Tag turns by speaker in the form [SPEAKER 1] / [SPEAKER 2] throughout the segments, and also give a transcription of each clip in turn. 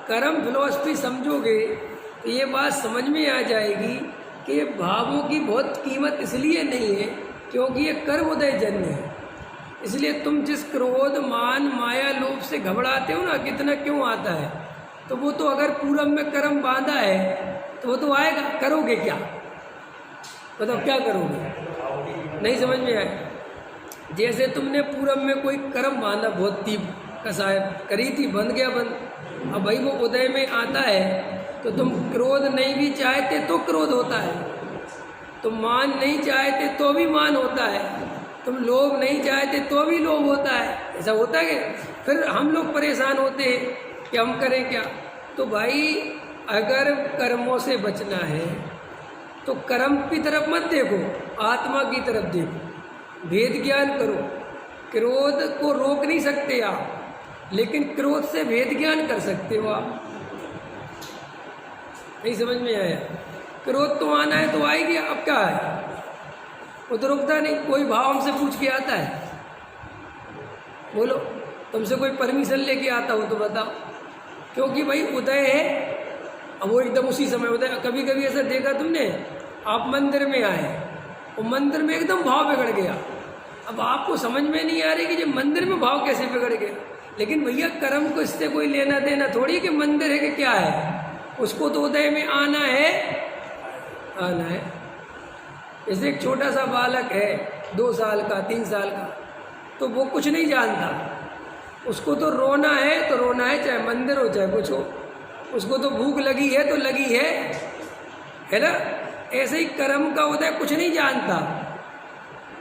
[SPEAKER 1] कर्म फिलॉसफी समझोगे तो ये बात समझ में आ जाएगी कि भावों की बहुत कीमत इसलिए नहीं है क्योंकि ये कर्म उदय जन्य है। इसलिए तुम जिस क्रोध मान माया लोभ से घबराते हो ना, कितना क्यों आता है, तो वो तो अगर पूरब में कर्म बांधा है तो वो तो आएगा। करोगे क्या, मतलब क्या करोगे, नहीं समझ में आए। जैसे तुमने पूरब में कोई कर्म बांधा, बहुत तीव्र कसाय करी थी, बंद गया बंद। अब भाई वो उदय में आता है तो तुम क्रोध नहीं भी चाहते तो क्रोध होता है, तुम मान नहीं चाहते तो भी मान होता है, तुम लोभ नहीं चाहते तो भी लोभ होता है। ऐसा होता है कि फिर हम लोग परेशान होते हैं कि हम करें क्या। तो भाई अगर कर्मों से बचना है तो कर्म की तरफ मत देखो, आत्मा की तरफ देखो, भेद ज्ञान करो। क्रोध को रोक नहीं सकते आप, लेकिन क्रोध से भेद ज्ञान कर सकते हो आप। नहीं समझ में आया। क्रोध तो आना है तो आएगी, अब क्या है, वो तो रुकता नहीं। कोई भाव हमसे पूछ के आता है, बोलो तुमसे कोई परमिशन लेके आता हो तो बताओ, क्योंकि भाई उदय है, अब वो एकदम उसी समय उदय। कभी कभी ऐसा देखा तुमने, आप मंदिर में आए और मंदिर में एकदम भाव बिगड़ गया। अब आपको समझ में नहीं आ रही कि जो मंदिर में भाव कैसे बिगड़ गया, लेकिन भैया कर्म को इससे कोई लेना देना थोड़ी कि मंदिर है कि क्या है, उसको तो उदय में आना है, आना है। जैसे एक छोटा सा बालक है 2 साल का 3 साल का, तो वो कुछ नहीं जानता, उसको तो रोना है तो रोना है, चाहे मंदिर हो चाहे कुछ हो। उसको तो भूख लगी है तो लगी है ना। ऐसे ही कर्म का उदय कुछ नहीं जानता,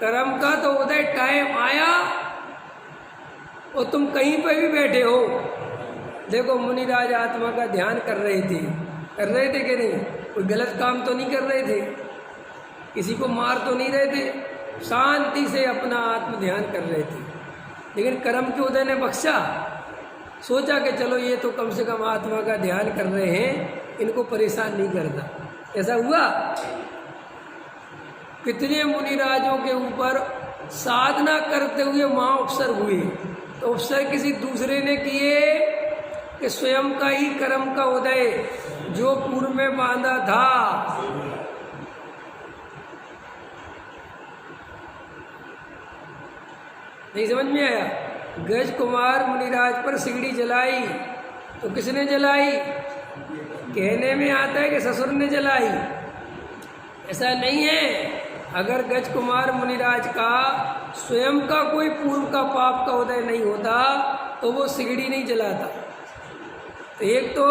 [SPEAKER 1] कर्म का तो उदय टाइम आया और तुम कहीं पर भी बैठे हो। देखो मुनिराज आत्मा का ध्यान कर रहे थे कि नहीं, कोई गलत काम तो नहीं कर रहे थे, किसी को मार तो नहीं रहे थे, शांति से अपना आत्म ध्यान कर रहे थे। लेकिन कर्म के उदय ने बख्शा, सोचा कि चलो ये तो कम से कम आत्मा का ध्यान कर रहे हैं, इनको परेशान नहीं करता। ऐसा हुआ। कितने मुनिराजों के ऊपर साधना करते हुए वहाँ उपसर हुए, तो उपसर किसी दूसरे ने किए कि स्वयं का ही कर्म का उदय जो पूर्व में बांधा था। नहीं समझ में आया। गज कुमार मुनिराज पर सिगड़ी जलाई तो किसने जलाई, कहने में आता है कि ससुर ने जलाई, ऐसा नहीं है। अगर गज कुमार मुनिराज का स्वयं का कोई पूर्व का पाप का उदय नहीं होता तो वो सिगड़ी नहीं जलाता। तो एक तो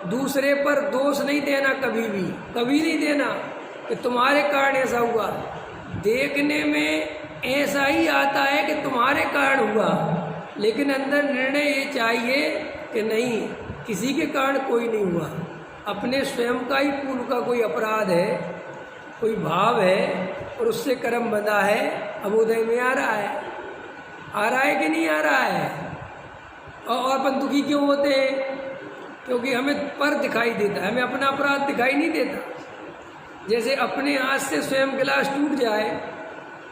[SPEAKER 1] दूसरे पर दोष नहीं देना, कभी नहीं देना कि तुम्हारे कारण ऐसा हुआ। देखने में ऐसा ही आता है कि तुम्हारे कारण हुआ, लेकिन अंदर निर्णय ये चाहिए कि नहीं, किसी के कारण कोई नहीं हुआ, अपने स्वयं का ही पूर्व का कोई अपराध है, कोई भाव है और उससे कर्म बंधा है, अब उदय में आ रहा है कि नहीं आ रहा है। और अपन दुखी क्यों होते हैं, क्योंकि हमें पर दिखाई देता है, हमें अपना अपराध दिखाई नहीं देता। जैसे अपने हाथ से स्वयं गिलास टूट जाए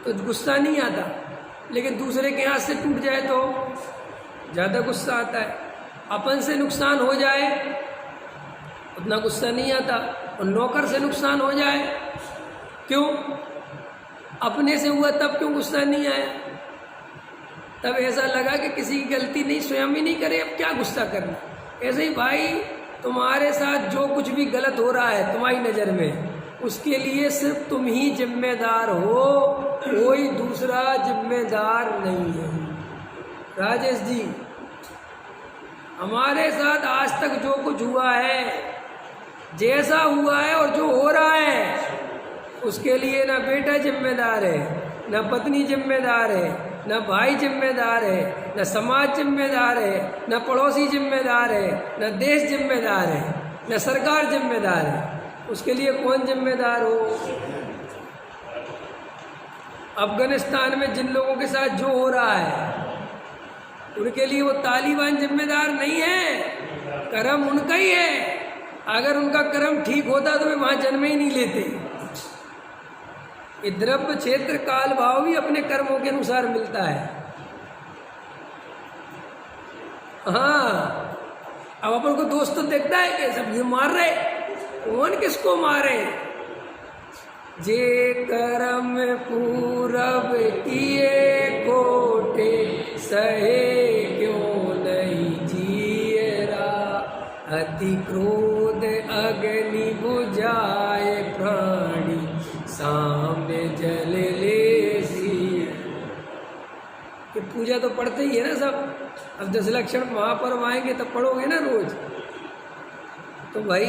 [SPEAKER 1] तो गुस्सा नहीं आता, लेकिन दूसरे के हाथ से टूट जाए तो ज़्यादा गुस्सा आता है। अपन से नुकसान हो जाए उतना गुस्सा नहीं आता, और नौकर से नुकसान हो जाए, क्यों, अपने से हुआ तब क्यों गुस्सा नहीं आया, तब ऐसा लगा कि किसी की गलती नहीं, स्वयं ही नहीं करे, अब क्या गुस्सा करना। ऐसे ही भाई तुम्हारे साथ जो कुछ भी गलत हो रहा है तुम्हारी नज़र में, उसके लिए सिर्फ तुम ही जिम्मेदार हो, कोई दूसरा जिम्मेदार नहीं है। राजेश जी, हमारे साथ आज तक जो कुछ हुआ है, जैसा हुआ है और जो हो रहा है, उसके लिए ना बेटा जिम्मेदार है, ना पत्नी जिम्मेदार है, ना भाई जिम्मेदार है, न समाज जिम्मेदार है, न पड़ोसी जिम्मेदार है, न देश जिम्मेदार है, न सरकार जिम्मेदार है। उसके लिए कौन जिम्मेदार हो। अफगानिस्तान में जिन लोगों के साथ जो हो रहा है, उनके लिए वो तालिबान जिम्मेदार नहीं है, कर्म उनका ही है। अगर उनका कर्म ठीक होता तो वे वहाँ जन्म ही नहीं लेते। ये द्रव्य क्षेत्र काल भाव भी अपने कर्मों के अनुसार मिलता है। हाँ, अब अपन को दोस्त तो देखता है कि सब ये मार रहे, कौन किसको मारे। जे करम पूरब किए कोटे, सहे क्यों नहीं जियरा। अति क्रोध अग्नि बुझाए प्राणी, सामने जल ले सी। ये पूजा तो पढ़ते ही है ना सब। अब 10 लक्षण महापर्व आएंगे तब पढ़ोगे ना रोज। तो भाई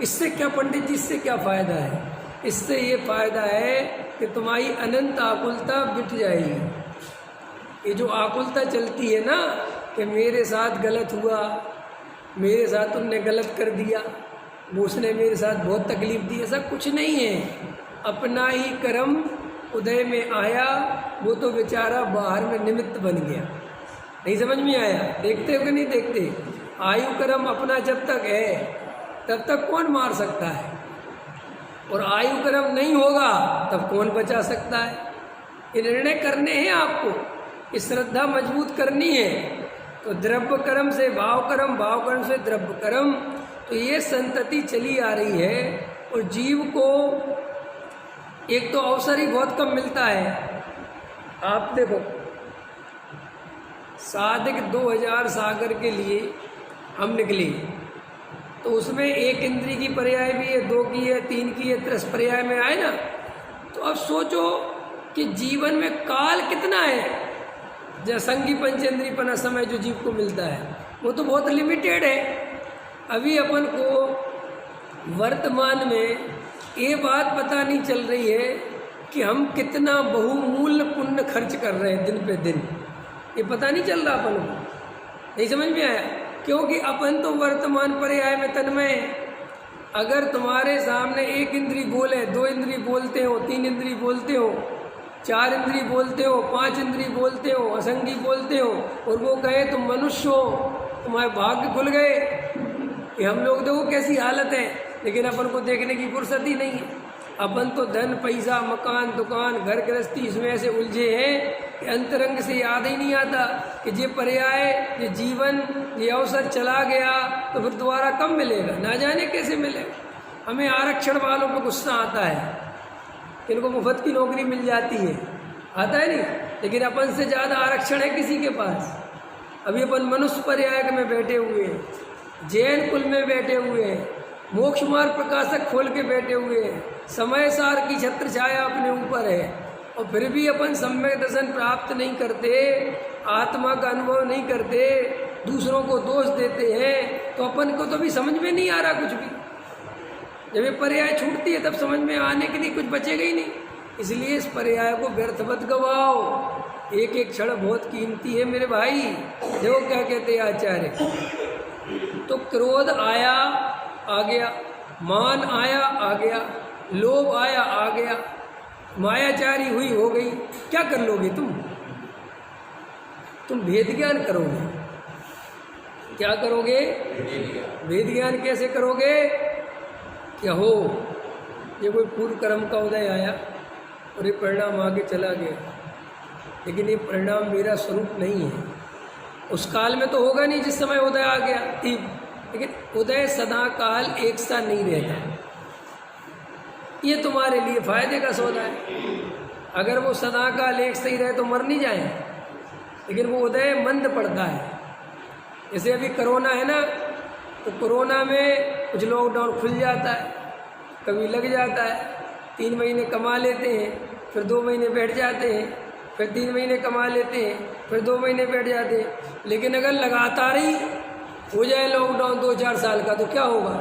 [SPEAKER 1] इससे क्या पंडित जी, इससे क्या फायदा है? इससे ये फायदा है कि तुम्हारी अनंत आकुलता मिट जाएगी। ये जो आकुलता चलती है ना कि मेरे साथ गलत हुआ, मेरे साथ तुमने गलत कर दिया, वो उसने मेरे साथ बहुत तकलीफ दी, ऐसा कुछ नहीं है। अपना ही कर्म उदय में आया, वो तो बेचारा बाहर में निमित्त बन गया। नहीं समझ में आया? देखते हो कि नहीं देखते? आयु कर्म अपना जब तक है तब तक कौन मार सकता है, और आयु कर्म नहीं होगा तब कौन बचा सकता है। ये निर्णय करने हैं आपको, ये श्रद्धा मजबूत करनी है। तो द्रव्य कर्म से भाव कर्म, भाव कर्म से द्रव्य कर्म, तो ये संतति चली आ रही है। और जीव को एक तो अवसर ही बहुत कम मिलता है। आप देखो, सादिक 2000 सागर के लिए हम निकले, तो उसमें 1 इंद्री की पर्याय भी है, 2 की है, 3 की है, 30 पर्याय में आए ना। तो अब सोचो कि जीवन में काल कितना है। जसंगी पंचेंद्रीपना समय जो जीव को मिलता है वो तो बहुत लिमिटेड है। अभी अपन को वर्तमान में ये बात पता नहीं चल रही है कि हम कितना बहुमूल्य पुण्य खर्च कर रहे हैं दिन पे दिन। ये पता नहीं चल रहा अपन को, नहीं समझ में आया? क्योंकि अपन तो वर्तमान पर्याय में तन्मय है। अगर तुम्हारे सामने 1 इंद्री बोले, 2 इंद्री बोलते हो, 3 इंद्री बोलते हो, 4 इंद्री बोलते हो, 5 इंद्री बोलते हो, असंगी बोलते हो, और वो कहे तुम मनुष्य हो, तुम्हारे भाग्य खुल गए। कि हम लोग देखो कैसी हालत है, लेकिन अपन को देखने की फुर्सत ही नहीं है। अपन तो धन पैसा मकान दुकान घर गृहस्थी इसमें ऐसे उलझे हैं कि अंतरंग से याद ही नहीं आता कि ये पर्याय, ये जीवन, ये अवसर चला गया तो फिर दोबारा कब मिलेगा, ना जाने कैसे मिलेगा। हमें आरक्षण वालों पर गुस्सा आता है, इनको मुफ्त की नौकरी मिल जाती है, आता है नहीं, लेकिन अपन से ज़्यादा आरक्षण है किसी के पास। अभी अपन मनुष्य पर्याय में बैठे हुए हैं, जैन कुल में बैठे हुए हैं, मोक्ष मार्ग प्रकाशक खोल के बैठे हुए हैं, समय सार की छत्र छाया अपने ऊपर है, और फिर भी अपन सम्यक दर्शन प्राप्त नहीं करते, आत्मा का अनुभव नहीं करते, दूसरों को दोष देते हैं। तो अपन को तो भी समझ में नहीं आ रहा कुछ भी। जब ये पर्याय छूटती है तब समझ में आने के लिए कुछ बचेगा ही नहीं। इसलिए इस पर्याय को व्यर्थ मत गवाओ, एक एक क्षण बहुत कीमती है मेरे भाई। देखो क्या कहते हैं आचार्य, तो क्रोध आया आ गया, मान आया आ गया, लोभ आया आ गया, मायाचारी हुई हो गई। क्या कर लोगे तुम भेद ज्ञान करोगे। क्या करोगे? भेद ज्ञान कैसे करोगे? क्या हो, ये कोई पूर्व कर्म का उदय आया और ये परिणाम आगे चला गया, लेकिन ये परिणाम मेरा स्वरूप नहीं है। उस काल में तो होगा नहीं जिस समय उदय आ गया, ठीक, लेकिन उदय सदा काल एक सा नहीं रहता। ये तुम्हारे लिए फायदे का सौदा है। अगर वो सदा काल एक सही रहे तो मर नहीं जाए, लेकिन वो उदय मंद पड़ता है। जैसे अभी कोरोना है ना, तो कोरोना में कुछ लॉकडाउन खुल जाता है, कभी लग जाता है, 3 महीने कमा लेते हैं, फिर 2 महीने बैठ जाते हैं, फिर 3 महीने कमा लेते हैं, फिर 2 महीने बैठ जाते हैं। लेकिन अगर लगातार ही हो जाए लॉकडाउन 2-4 साल का, तो क्या होगा?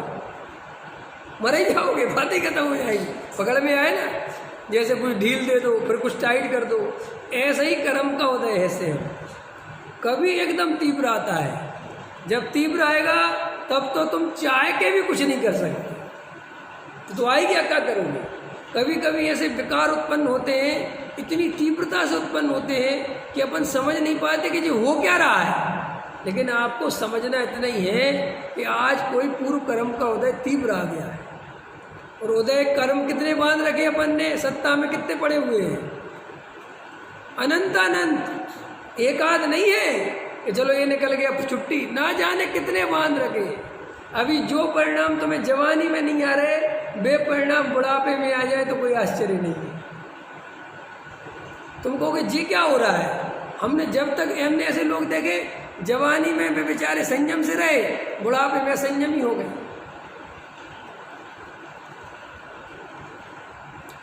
[SPEAKER 1] मर ही जाओगे, बात ही खत्म हो जाएगी। पकड़ में आए ना, जैसे कुछ ढील दे दो फिर कुछ टाइट कर दो, ऐसा ही कर्म का उदय है। ऐसे कभी एकदम तीव्र आता है, जब तीव्र आएगा तब तो तुम चाह के भी कुछ नहीं कर सकते। तो आएगी क्या करोगे? कभी कभी ऐसे विकार उत्पन्न होते हैं, इतनी तीव्रता से उत्पन्न होते हैं कि अपन समझ नहीं पाते कि जो हो क्या रहा है। लेकिन आपको समझना इतना ही है कि आज कोई पूर्व कर्म का उदय तीव्र आ गया है, और उदय कर्म कितने बांध रखे अपन ने, सत्ता में कितने पड़े हुए हैं, अनंत अनंत, एक आध नहीं है कि चलो ये निकल गया छुट्टी, ना जाने कितने बांध रखे। अभी जो परिणाम तुम्हें जवानी में नहीं आ रहे, बेपरिणाम बुढ़ापे में आ जाए तो कोई आश्चर्य नहीं है। तुम कहोगे जी क्या हो रहा है? हमने ऐसे लोग देखे, जवानी में वे बेचारे संयम से रहे, बुढ़ापे में संयमी हो गए।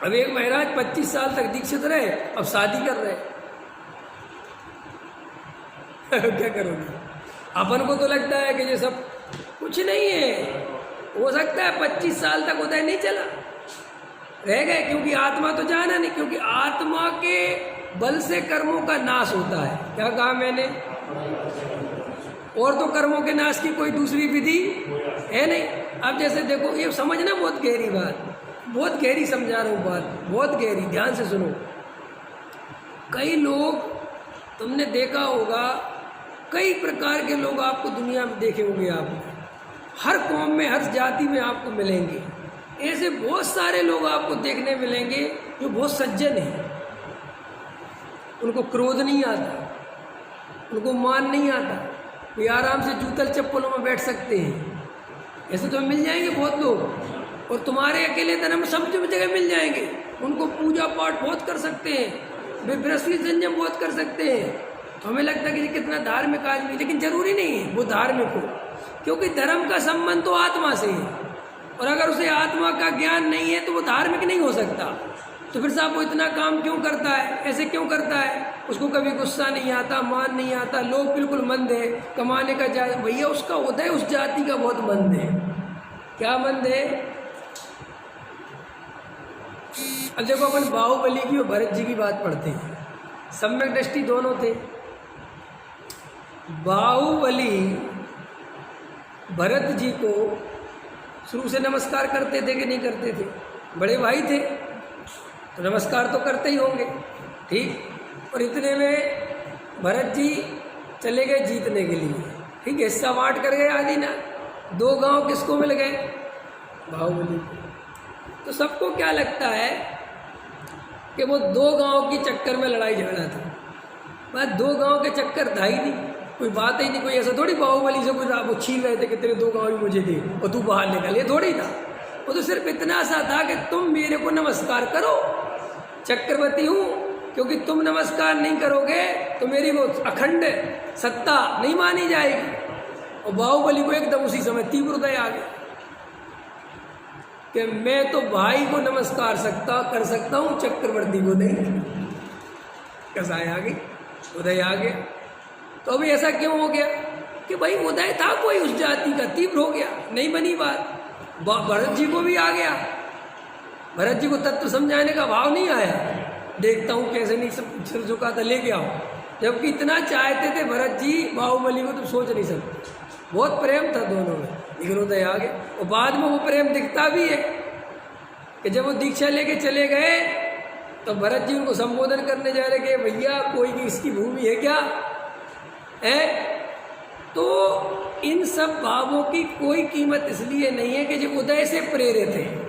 [SPEAKER 1] अब एक महाराज 25 साल तक दीक्षित रहे, अब शादी कर रहे क्या करोगे? अपन को तो लगता है कि ये सब कुछ नहीं है, हो सकता है 25 साल तक उदय नहीं चला, रह गए, क्योंकि आत्मा तो जाना नहीं, क्योंकि आत्मा के बल से कर्मों का नाश होता है। क्या कहा मैंने? और तो कर्मों के नाश की कोई दूसरी विधि है नहीं। अब जैसे देखो, ये समझना बहुत गहरी बात, बहुत गहरी समझा रहा हूँ बात, बहुत गहरी, ध्यान से सुनो। कई लोग तुमने देखा होगा, कई प्रकार के लोग आपको दुनिया में देखे होंगे, आपने हर कौम में, हर जाति में आपको मिलेंगे। ऐसे बहुत सारे लोग आपको देखने मिलेंगे जो बहुत सज्जन हैं, उनको क्रोध नहीं आता, उनको मान नहीं आता, वे आराम से जूतल चप्पलों में बैठ सकते हैं। ऐसे तो मिल जाएंगे बहुत लोग, और तुम्हारे अकेले धर्म सब जगह मिल जाएंगे। उनको पूजा पाठ बहुत कर सकते हैं, वे गृहस्थी संयम बहुत कर सकते हैं। तो हमें लगता है कि कितना धार्मिक आदमी, लेकिन जरूरी नहीं है वो धार्मिक हो, क्योंकि धर्म का संबंध तो आत्मा से है, और अगर उसे आत्मा का ज्ञान नहीं है तो वो धार्मिक नहीं हो सकता। तो फिर साहब वो इतना काम क्यों करता है, ऐसे क्यों करता है? उसको कभी गुस्सा नहीं आता, मान नहीं आता, लोग बिल्कुल मंद है, कमाने का जा, भैया उसका उदय उस जाति का बहुत मंद है। क्या मंद है? अब देखो, अपन बाहुबली की और भरत जी की बात पढ़ते हैं, सम्यक दृष्टि दोनों थे। बाहुबली भरत जी को शुरू से नमस्कार करते थे कि नहीं करते थे? बड़े भाई थे तो नमस्कार तो करते ही होंगे, ठीक। और इतने में भरत जी चले गए जीतने के लिए, ठीक है, हिस्सा बांट कर गए आदि ना। 2 गांव किसको मिल गए? बाहुबली को। तो सबको क्या लगता है कि वो 2 गांव की चक्कर में लड़ाई झगड़ा था। बात 2 गांव के चक्कर था ही नहीं, कोई बात ही नहीं, कोई ऐसा थोड़ी बाहुबली से कुछ वो छीन रहे थे कि तेरे 2 गांव ही मुझे दे और तू बाहर निकल, ये थोड़ी था। वो तो सिर्फ इतना सा था कि तुम मेरे को नमस्कार करो, चक्रवर्ती हूँ, क्योंकि तुम नमस्कार नहीं करोगे तो मेरी वो अखंड सत्ता नहीं मानी जाएगी। और बाहुबली को एकदम उसी समय तीव्र उदय आ गया कि मैं तो भाई को नमस्कार कर सकता हूँ, चक्रवर्ती को नहीं। कैसा है? आगे उदय आ गया। तो अभी ऐसा क्यों हो गया कि भाई उदय था कोई उस जाति का, तीव्र हो गया, नहीं बनी बात। भरत जी को भी आ गया, भरत जी को तत्व समझाने का भाव नहीं आया, देखता हूँ कैसे नहीं सब सिर झुका था, लेके आओ। जबकि इतना चाहते थे भरत जी बाहुबली को, तो सोच नहीं सकते, बहुत प्रेम था दोनों में, लेकिन उदय आ गया। और बाद में वो प्रेम दिखता भी है कि जब वो दीक्षा लेके चले गए तो भरत जी उनको संबोधन करने जा रहे कि भैया कोई इसकी भूमि है क्या है? तो इन सब भावों की कोई कीमत इसलिए नहीं है कि जो उदय से प्रेरित है।